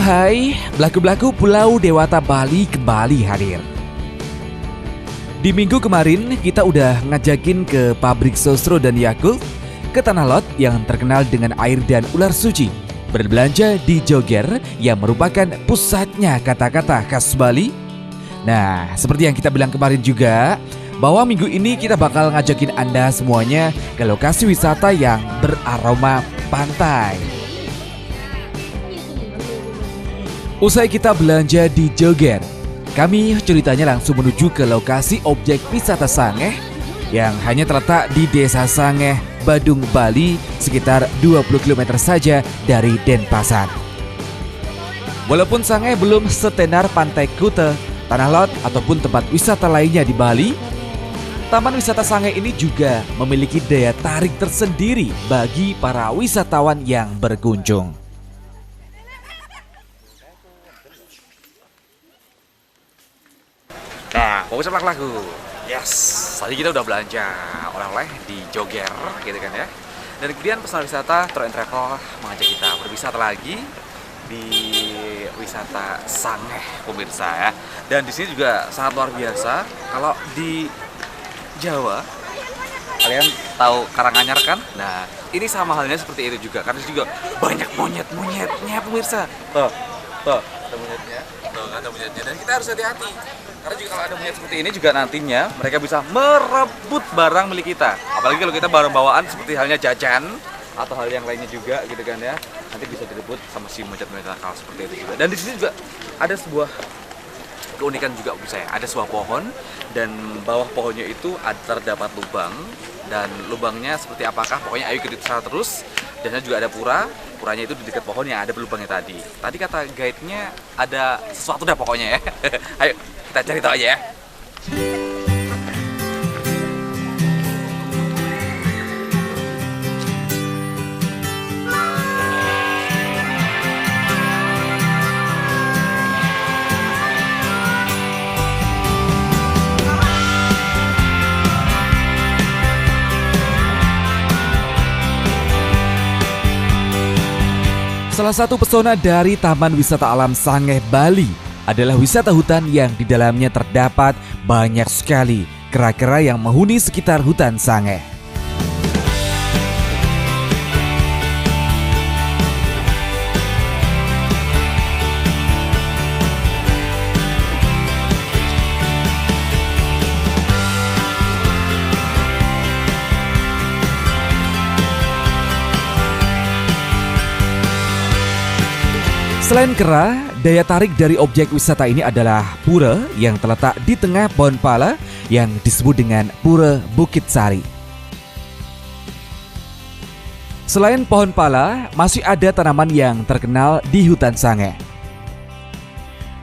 hai, belaku-belaku Pulau Dewata Bali kembali hadir. Di minggu kemarin kita udah ngajakin ke pabrik Sosro dan Yakult, ke Tanah Lot yang terkenal dengan air dan ular suci, berbelanja di Joger yang merupakan pusatnya kata-kata khas Bali. Nah, seperti yang kita bilang kemarin juga, bahwa minggu ini kita bakal ngajakin Anda semuanya ke lokasi wisata yang beraroma pantai. Usai kita belanja di Joger, kami ceritanya langsung menuju ke lokasi objek wisata Sangeh yang hanya terletak di Desa Sangeh, Badung, Bali, sekitar 20 km saja dari Denpasar. Walaupun Sangeh belum setenar Pantai Kuta, Tanah Lot ataupun tempat wisata lainnya di Bali, Taman Wisata Sangeh ini juga memiliki daya tarik tersendiri bagi para wisatawan yang berkunjung. Nah, fokus sama lagu. Yes, tadi kita udah belanja oleh-oleh di Joger, gitu kan ya. Dan kemudian personal wisata Tour and Travel mengajak kita berwisata lagi di wisata Sangeh, pemirsa ya. Dan di sini juga sangat luar biasa. Kalau di Jawa, kalian tahu Karanganyar kan? Nah, ini sama halnya seperti itu juga. Karena juga banyak monyet-monyetnya, pemirsa. Tuh, ada monyetnya. Tuh, ada monyetnya. Dan kita harus hati-hati. Karena juga kalau ada monyet seperti ini juga nantinya mereka bisa merebut barang milik kita. Apalagi kalau kita barang bawaan seperti halnya jajan atau hal yang lainnya juga gitu kan ya. Nanti bisa direbut sama si monyet-monyet nakal seperti itu juga. Dan di sini juga ada sebuah keunikan juga menurut saya. Ada sebuah pohon dan bawah pohonnya itu terdapat lubang. Dan lubangnya seperti apakah? Pokoknya ayo kita sana terus. Dan juga ada puranya itu di dekat pohon yang ada lubangnya tadi. Tadi kata guide-nya ada sesuatu dah pokoknya ya. Ayo kita cari tahu aja ya. Salah satu pesona dari Taman Wisata Alam Sangeh, Bali adalah wisata hutan yang di dalamnya terdapat banyak sekali kera-kera yang menghuni sekitar hutan Sangeh. Selain kera, daya tarik dari objek wisata ini adalah pura yang terletak di tengah pohon pala yang disebut dengan Pura Bukit Sari. Selain pohon pala, masih ada tanaman yang terkenal di hutan Sangeh.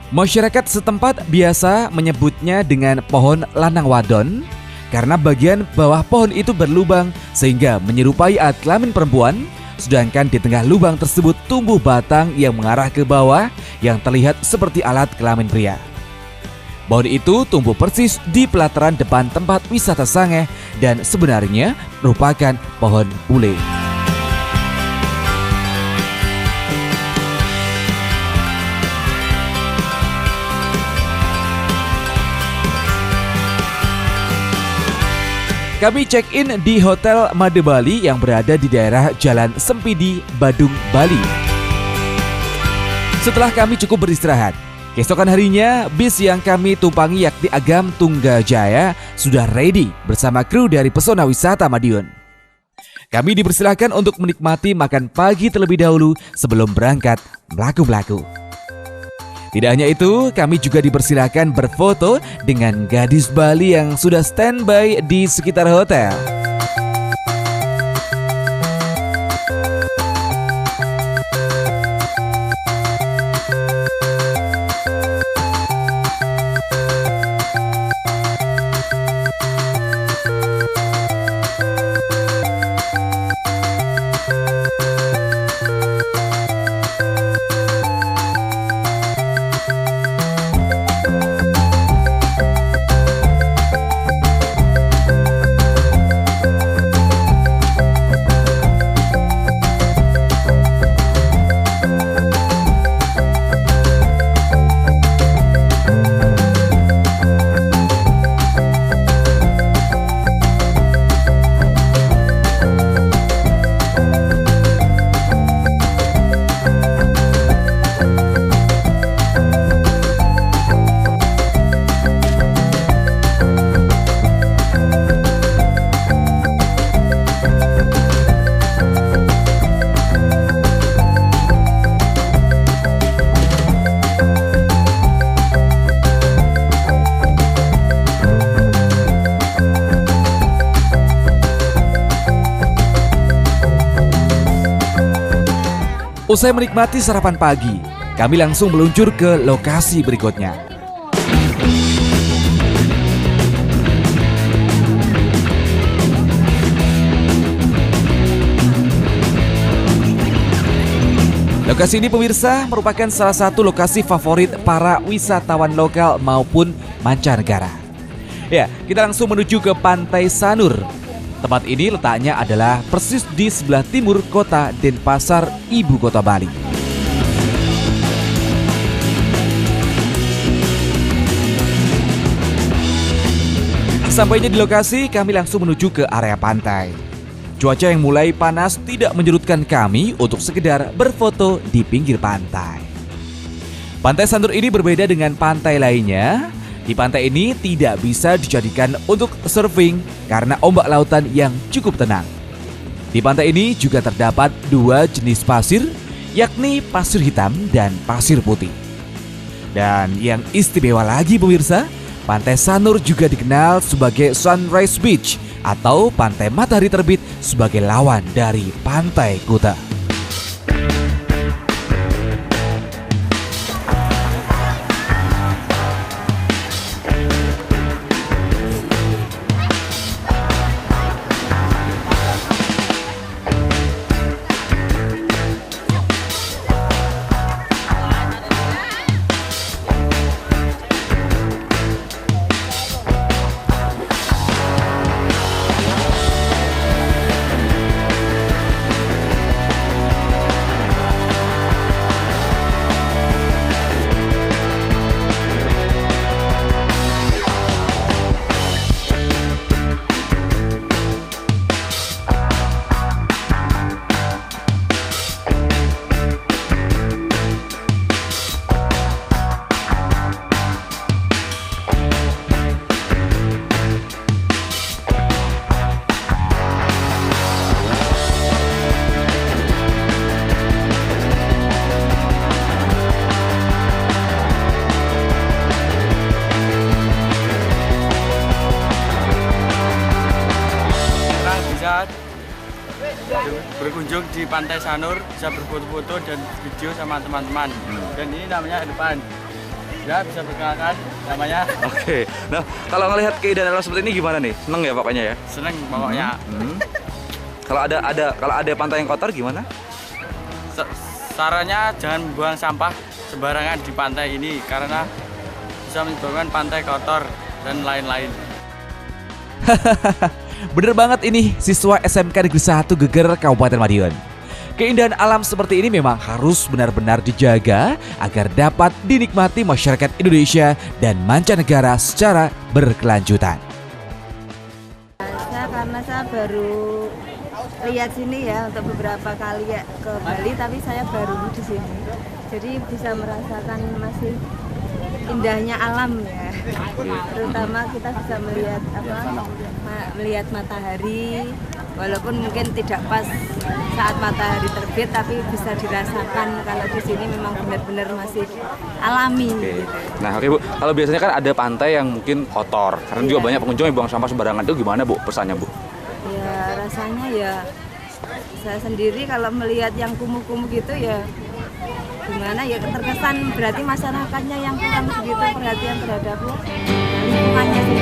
Masyarakat setempat biasa menyebutnya dengan pohon lanang wadon karena bagian bawah pohon itu berlubang sehingga menyerupai alat kelamin perempuan. Sedangkan di tengah lubang tersebut tumbuh batang yang mengarah ke bawah yang terlihat seperti alat kelamin pria. Pohon itu tumbuh persis di pelataran depan tempat wisata Sangeh dan sebenarnya merupakan pohon bule. Kami check-in di Hotel Made Bali yang berada di daerah Jalan Sempidi, Badung, Bali. Setelah kami cukup beristirahat, keesokan harinya bis yang kami tumpangi yakni Agam Tunggajaya sudah ready bersama kru dari Pesona Wisata Madiun. Kami dipersilahkan untuk menikmati makan pagi terlebih dahulu sebelum berangkat melaku-melaku. Tidak hanya itu, kami juga dipersilakan berfoto dengan gadis Bali yang sudah standby di sekitar hotel. Usai menikmati sarapan pagi, kami langsung meluncur ke lokasi berikutnya. Lokasi ini pemirsa merupakan salah satu lokasi favorit para wisatawan lokal maupun mancanegara. Ya, kita langsung menuju ke Pantai Sanur. Tempat ini letaknya adalah persis di sebelah timur kota Denpasar, ibu kota Bali. Sampainya di lokasi, kami langsung menuju ke area pantai. Cuaca yang mulai panas tidak menyurutkan kami untuk sekedar berfoto di pinggir pantai. Pantai Sanur ini berbeda dengan pantai lainnya. Di pantai ini tidak bisa dijadikan untuk surfing karena ombak lautan yang cukup tenang. Di pantai ini juga terdapat dua jenis pasir, yakni pasir hitam dan pasir putih. Dan yang istimewa lagi pemirsa, Pantai Sanur juga dikenal sebagai Sunrise Beach atau pantai matahari terbit sebagai lawan dari Pantai Kuta. Berkunjung di Pantai Sanur, bisa berfoto-foto dan video sama teman-teman. Dan ini namanya Irfan. Ya, bisa perkenalkan namanya. Oke. Nah, kalau ngelihat keindahan alam seperti ini gimana nih? Seneng ya pokoknya ya? Seneng pokoknya. Kalau ada pantai yang kotor gimana? Sarannya jangan buang sampah sembarangan di pantai ini karena bisa menyebabkan pantai kotor dan lain-lain. Bener banget ini siswa SMK Negeri 1 Geger Kabupaten Madiun. Keindahan alam seperti ini memang harus benar-benar dijaga agar dapat dinikmati masyarakat Indonesia dan mancanegara secara berkelanjutan. Karena saya baru lihat sini ya untuk beberapa kali ya ke Bali, tapi saya baru di sini. Jadi bisa merasakan masih indahnya alam ya. Terutama kita bisa melihat matahari, walaupun mungkin tidak pas saat matahari terbit, tapi bisa dirasakan kalau di sini memang benar-benar masih alami. Gitu. Nah, oke Bu, kalau biasanya kan ada pantai yang mungkin kotor, karena juga banyak pengunjung yang buang sampah sembarangan, itu gimana Bu pesannya Bu? Ya rasanya ya saya sendiri kalau melihat yang kumuh-kumuh gitu ya gimana ya, terkesan berarti masyarakatnya yang kurang begitu perhatian terhadap lingkungannya sih.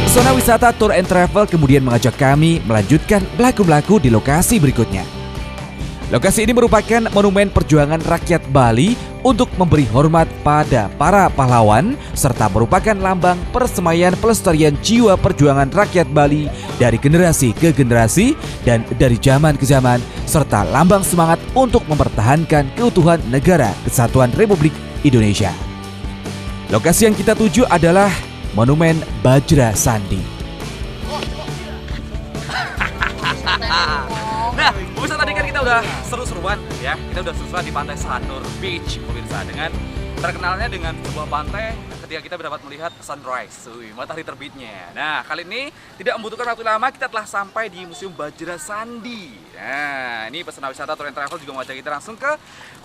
Pesona wisata Tour and Travel kemudian mengajak kami melanjutkan belaku-belaku di lokasi berikutnya. Lokasi ini merupakan monumen perjuangan rakyat Bali untuk memberi hormat pada para pahlawan serta merupakan lambang persemaian pelestarian jiwa perjuangan rakyat Bali dari generasi ke generasi dan dari zaman ke zaman serta lambang semangat untuk mempertahankan keutuhan negara Kesatuan Republik Indonesia. Lokasi yang kita tuju adalah Monumen Bajra Sandi. udah seru-seruan ya. Kita udah seru-seruan di Pantai Sanur Beach pemirsa, dengan terkenalnya dengan sebuah pantai ketika kita dapat melihat sunrise, matahari terbitnya. Nah, kali ini tidak membutuhkan waktu lama, kita telah sampai di Museum Bajra Sandi. Nah, ini pesona wisata Tour and Travel juga mengajak kita langsung ke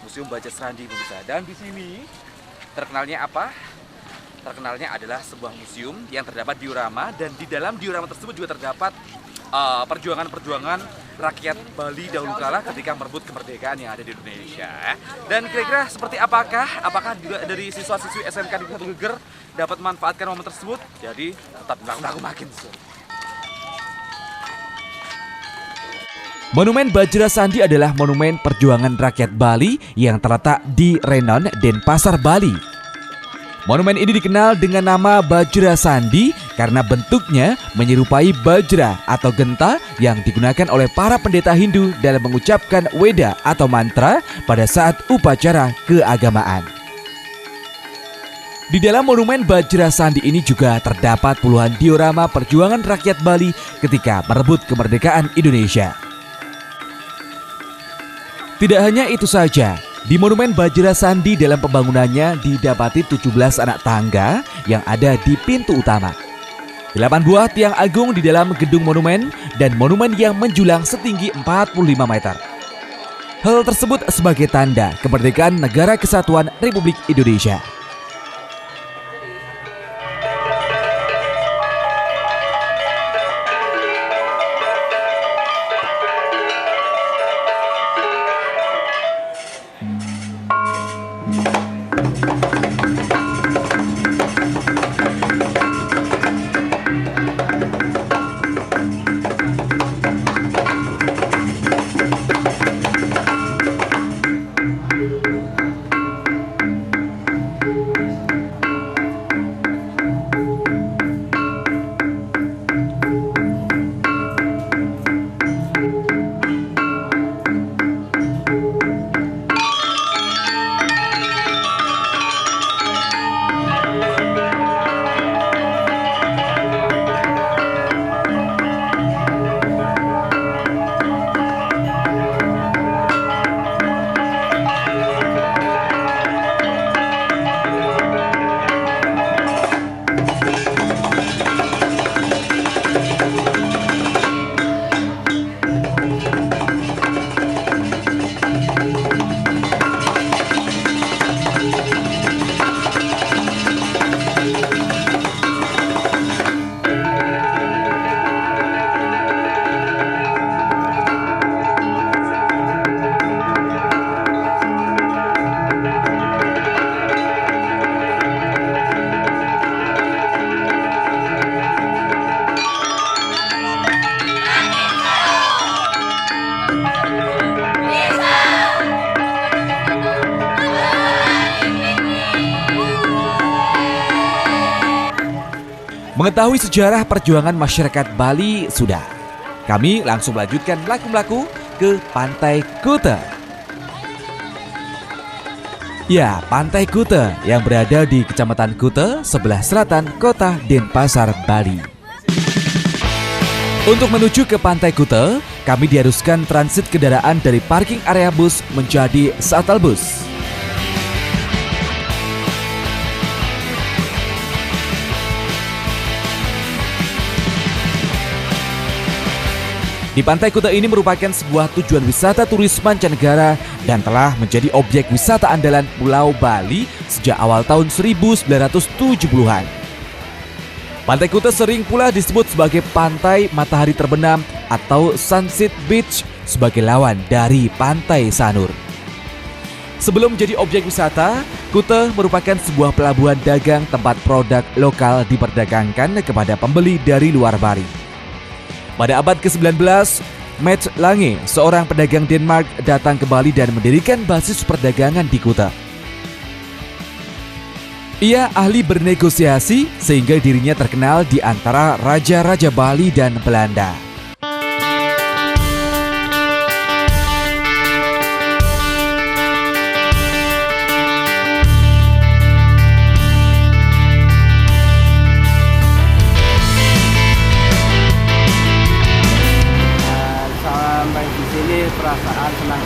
Museum Bajra Sandi pemirsa. Dan di sini terkenalnya apa? Terkenalnya adalah sebuah museum yang terdapat diorama, dan di dalam diorama tersebut juga terdapat perjuangan-perjuangan rakyat Bali dahulu kala ketika merebut kemerdekaan yang ada di Indonesia. Dan kira-kira seperti apakah juga dari siswa-siswi SMK di Satu Geger dapat memanfaatkan momen tersebut? Jadi tetap aku makin seru. Monumen Bajra Sandi adalah monumen perjuangan rakyat Bali yang terletak di Renon, Denpasar, Bali. Monumen ini dikenal dengan nama Bajra Sandi karena bentuknya menyerupai bajra atau genta yang digunakan oleh para pendeta Hindu dalam mengucapkan weda atau mantra pada saat upacara keagamaan. Di dalam monumen Bajra Sandi ini juga terdapat puluhan diorama perjuangan rakyat Bali ketika merebut kemerdekaan Indonesia. Tidak hanya itu saja, di Monumen Bajra Sandi dalam pembangunannya didapati 17 anak tangga yang ada di pintu utama. 8 buah tiang agung di dalam gedung monumen dan monumen yang menjulang setinggi 45 meter. Hal tersebut sebagai tanda kemerdekaan Negara Kesatuan Republik Indonesia. Mengetahui sejarah perjuangan masyarakat Bali sudah, kami langsung melanjutkan melaku-melaku ke Pantai Kuta. Ya, Pantai Kuta yang berada di Kecamatan Kuta, sebelah selatan Kota Denpasar, Bali. Untuk menuju ke Pantai Kuta, kami diharuskan transit kendaraan dari parking area bus menjadi shuttle bus. Di Pantai Kuta ini merupakan sebuah tujuan wisata turis mancanegara dan telah menjadi objek wisata andalan Pulau Bali sejak awal tahun 1970-an. Pantai Kuta sering pula disebut sebagai pantai matahari terbenam atau Sunset Beach sebagai lawan dari Pantai Sanur. Sebelum menjadi objek wisata, Kuta merupakan sebuah pelabuhan dagang tempat produk lokal diperdagangkan kepada pembeli dari luar Bali. Pada abad ke-19, Mats Lange, seorang pedagang Denmark, datang ke Bali dan mendirikan basis perdagangan di Kuta. Ia ahli bernegosiasi sehingga dirinya terkenal di antara raja-raja Bali dan Belanda. Sampai di sini perasaan senang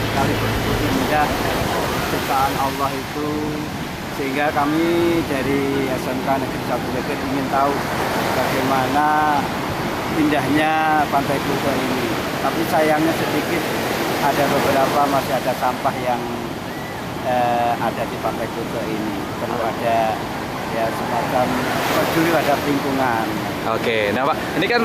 Sehingga kami dari SMK Negeri 1 Geger ingin tahu bagaimana indahnya Pantai Kuta ini. Tapi sayangnya sedikit ada beberapa masih ada sampah yang ada di Pantai Kuta ini. Perlu ada ya semacam peduli terhadap lingkungan. Oke, nah Pak, ini kan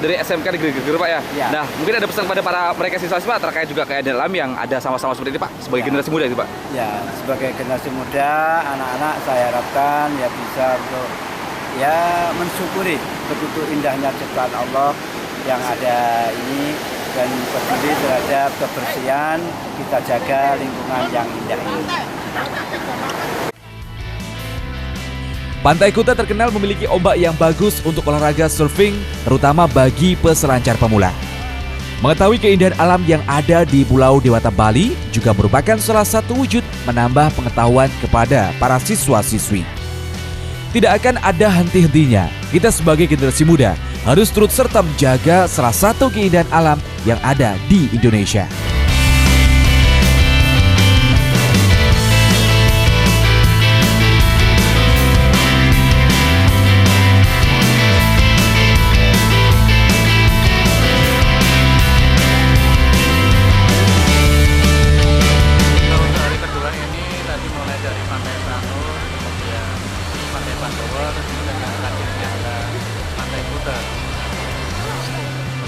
dari SMK Negeri Geger Pak ya? Ya. Nah, mungkin ada pesan kepada para mereka siswa-siswa terkait juga kayak dalam yang ada sama-sama seperti ini Pak, sebagai generasi muda itu Pak? Ya, sebagai generasi muda, anak-anak saya harapkan ya bisa untuk ya mensyukuri begitu indahnya ciptaan Allah yang ada ini dan peduli terhadap kebersihan, kita jaga lingkungan yang indah ini. Pantai Kuta terkenal memiliki ombak yang bagus untuk olahraga surfing, terutama bagi peselancar pemula. Mengetahui keindahan alam yang ada di Pulau Dewata Bali juga merupakan salah satu wujud menambah pengetahuan kepada para siswa-siswi. Tidak akan ada henti-hentinya, kita sebagai generasi muda harus turut serta menjaga salah satu keindahan alam yang ada di Indonesia.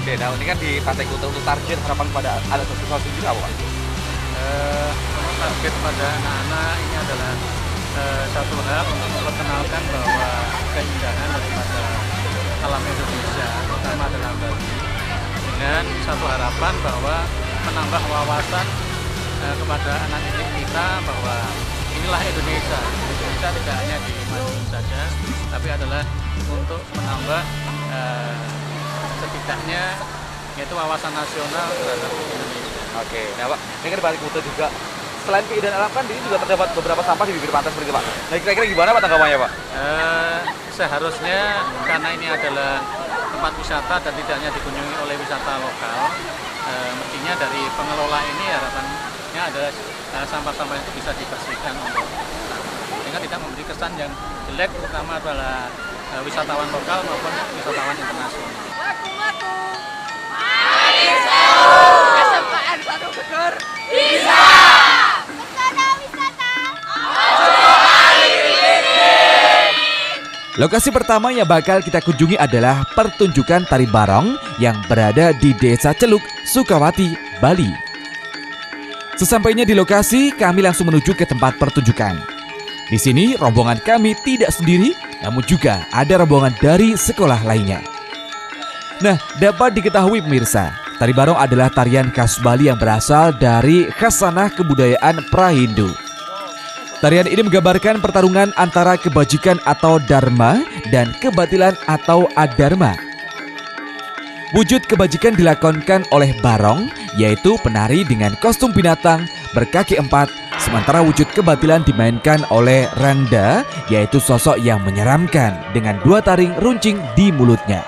Oke, nah ini kan di Pantai Kuta untuk target harapan kepada anak siswa juga apa Pak? Target pada anak-anak ini adalah satu hal untuk memperkenalkan bahwa keindahan daripada alam Indonesia, terutama dalam Bali, dengan satu harapan bahwa menambah wawasan kepada anak didik kita bahwa inilah Indonesia. Indonesia tidak hanya di Madiun saja, tapi adalah untuk menambah setidaknya yaitu wawasan nasional terhadap Indonesia. Oke, nah Pak, ini kan di Pantai Kuta juga selain keindahan alam kan di sini juga terdapat beberapa sampah di bibir pantai seperti itu Pak. Nah kira-kira gimana Pak tanggapannya Pak? Seharusnya karena ini adalah tempat wisata dan tidak hanya dikunjungi oleh wisata lokal, mestinya dari pengelola ini harapannya adalah sampah-sampah itu bisa dibersihkan untuk sehingga tidak memberi kesan yang jelek terutama adalah wisatawan lokal maupun wisatawan internasional. Lokasi pertama yang bakal kita kunjungi adalah pertunjukan tari barong yang berada di Desa Celuk, Sukawati, Bali. Sesampainya di lokasi, kami langsung menuju ke tempat pertunjukan. Di sini rombongan kami tidak sendiri, namun juga ada rombongan dari sekolah lainnya. Nah, dapat diketahui pemirsa, tari barong adalah tarian khas Bali yang berasal dari khasanah kebudayaan pra-Hindu. Tarian ini menggambarkan pertarungan antara kebajikan atau dharma dan kebatilan atau adharma. Wujud kebajikan dilakonkan oleh barong, yaitu penari dengan kostum binatang berkaki empat, sementara wujud kebatilan dimainkan oleh Randa, yaitu sosok yang menyeramkan dengan dua taring runcing di mulutnya.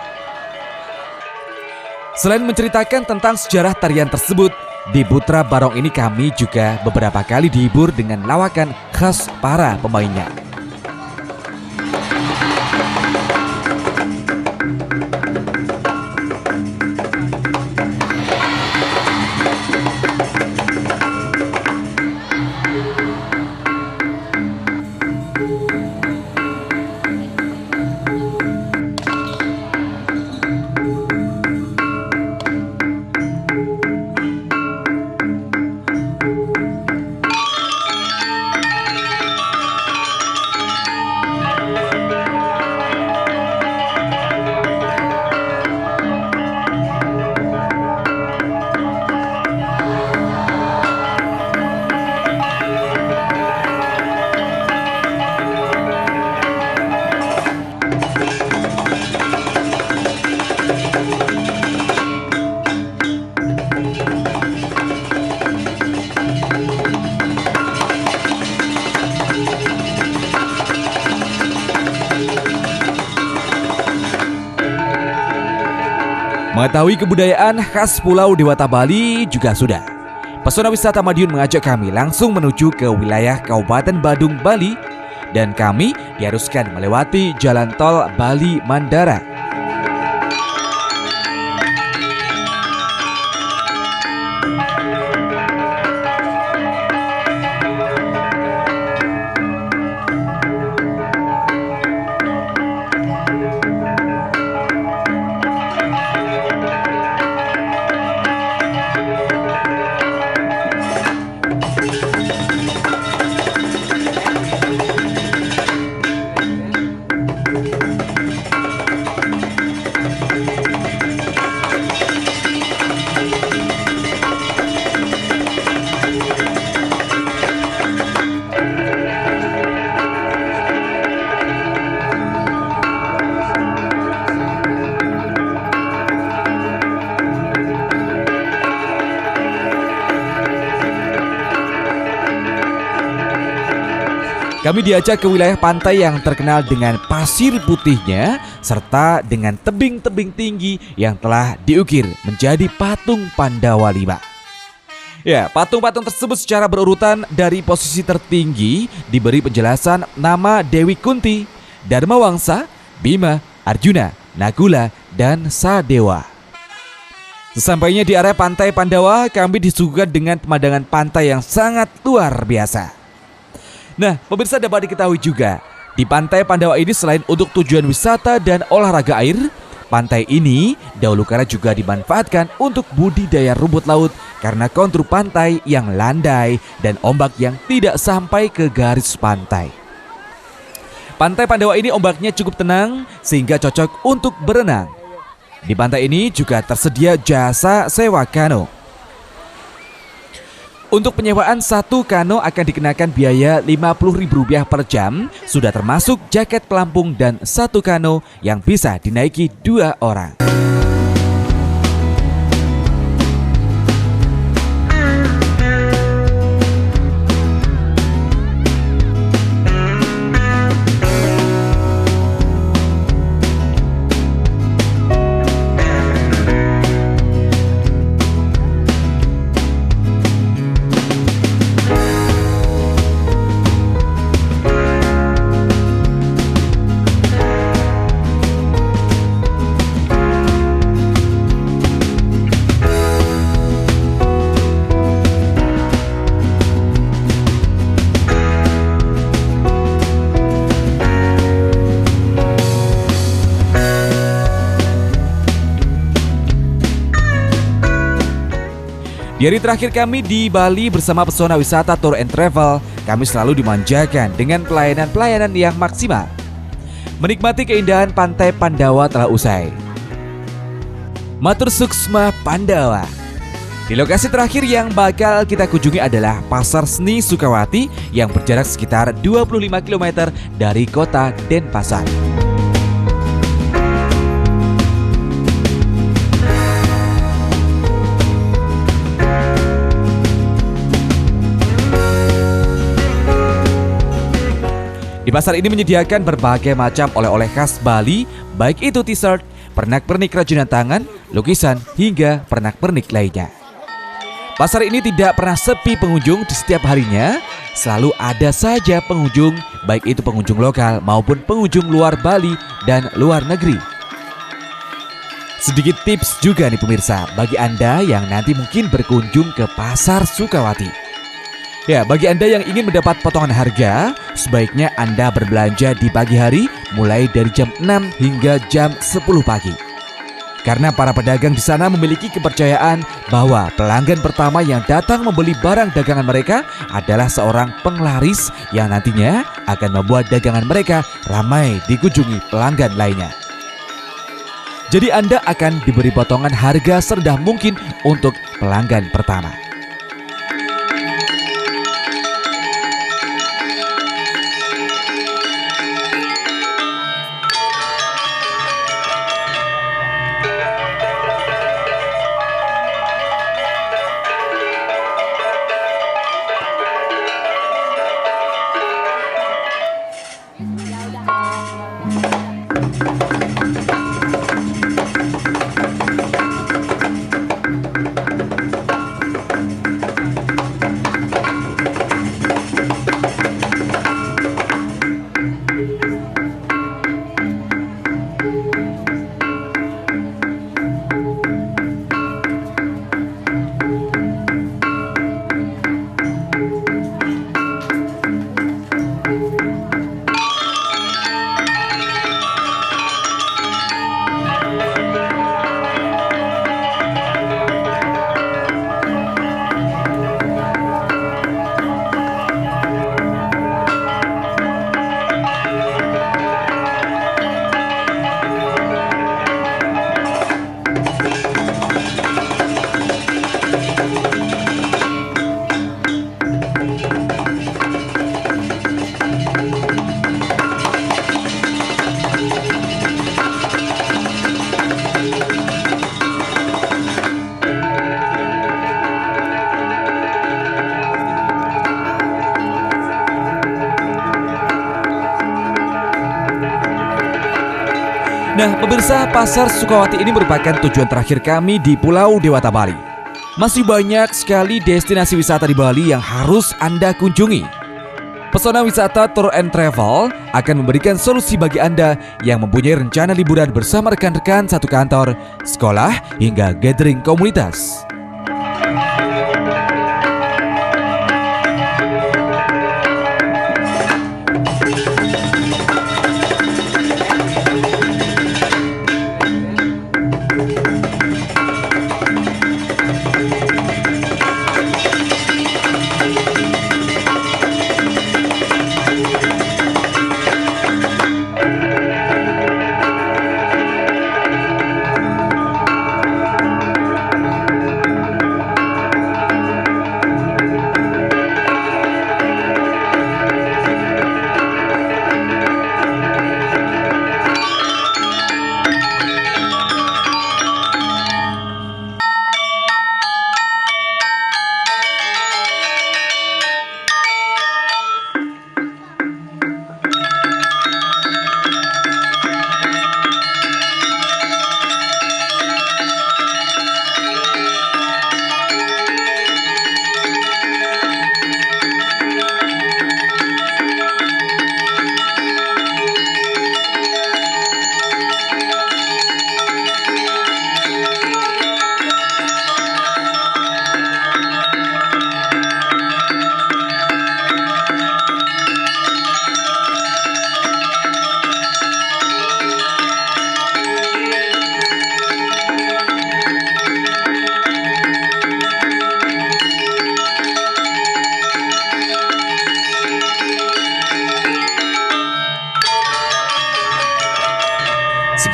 Selain menceritakan tentang sejarah tarian tersebut, di Putra Barong ini kami juga beberapa kali dihibur dengan lawakan khas para pemainnya. Mengetahui kebudayaan khas Pulau Dewata Bali juga sudah. Pesona Wisata Madiun mengajak kami langsung menuju ke wilayah Kabupaten Badung, Bali, dan kami diharuskan melewati jalan tol Bali Mandara. Kami diajak ke wilayah pantai yang terkenal dengan pasir putihnya serta dengan tebing-tebing tinggi yang telah diukir menjadi patung Pandawa 5. Ya, patung-patung tersebut secara berurutan dari posisi tertinggi diberi penjelasan nama Dewi Kunti, Dharma Wangsa, Bima, Arjuna, Nakula, dan Sadewa. Sesampainya di area pantai Pandawa, kami disuguhkan dengan pemandangan pantai yang sangat luar biasa. Nah, pemirsa dapat diketahui juga, di pantai Pandawa ini selain untuk tujuan wisata dan olahraga air, pantai ini dahulu kala juga dimanfaatkan untuk budidaya rumput laut karena kontur pantai yang landai dan ombak yang tidak sampai ke garis pantai. Pantai Pandawa ini ombaknya cukup tenang sehingga cocok untuk berenang. Di pantai ini juga tersedia jasa sewa kano. Untuk penyewaan satu kano akan dikenakan biaya Rp50.000 per jam, sudah termasuk jaket pelampung dan satu kano yang bisa dinaiki 2 orang. Di hari terakhir kami di Bali bersama Pesona Wisata Tour and Travel, kami selalu dimanjakan dengan pelayanan-pelayanan yang maksimal. Menikmati keindahan pantai Pandawa telah usai. Matur suksma Pandawa. Di lokasi terakhir yang bakal kita kunjungi adalah Pasar Seni Sukawati yang berjarak sekitar 25 km dari kota Denpasar. Di pasar ini menyediakan berbagai macam oleh-oleh khas Bali, baik itu t-shirt, pernak-pernik kerajinan tangan, lukisan, hingga pernak-pernik lainnya. Pasar ini tidak pernah sepi pengunjung, di setiap harinya selalu ada saja pengunjung, baik itu pengunjung lokal maupun pengunjung luar Bali dan luar negeri. Sedikit tips juga nih pemirsa, bagi Anda yang nanti mungkin berkunjung ke Pasar Sukawati. Ya, bagi Anda yang ingin mendapat potongan harga, sebaiknya Anda berbelanja di pagi hari mulai dari jam 6 hingga jam 10 pagi. Karena para pedagang di sana memiliki kepercayaan bahwa pelanggan pertama yang datang membeli barang dagangan mereka adalah seorang penglaris yang nantinya akan membuat dagangan mereka ramai dikunjungi pelanggan lainnya. Jadi Anda akan diberi potongan harga serendah mungkin untuk pelanggan pertama. Nah, pemirsa, Pasar Sukawati ini merupakan tujuan terakhir kami di Pulau Dewata Bali. Masih banyak sekali destinasi wisata di Bali yang harus Anda kunjungi. Pesona Wisata Tour and Travel akan memberikan solusi bagi Anda yang mempunyai rencana liburan bersama rekan-rekan satu kantor, sekolah, hingga gathering komunitas.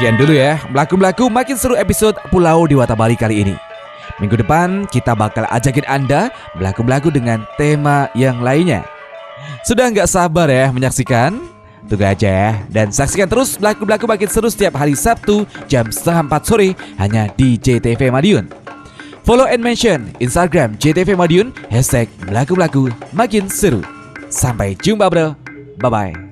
Sekian dulu ya, Melaku-Melaku makin seru episode Pulau Dewata Bali kali ini. Minggu depan kita bakal ajakin Anda melaku-melaku dengan tema yang lainnya. Sudah nggak sabar ya menyaksikan? Tunggu aja ya, dan saksikan terus Melaku-Melaku makin seru setiap hari Sabtu jam 3:30 sore hanya di JTV Madiun. Follow and mention Instagram JTV Madiun #Melaku-Melaku makin seru. Sampai jumpa bro, bye-bye.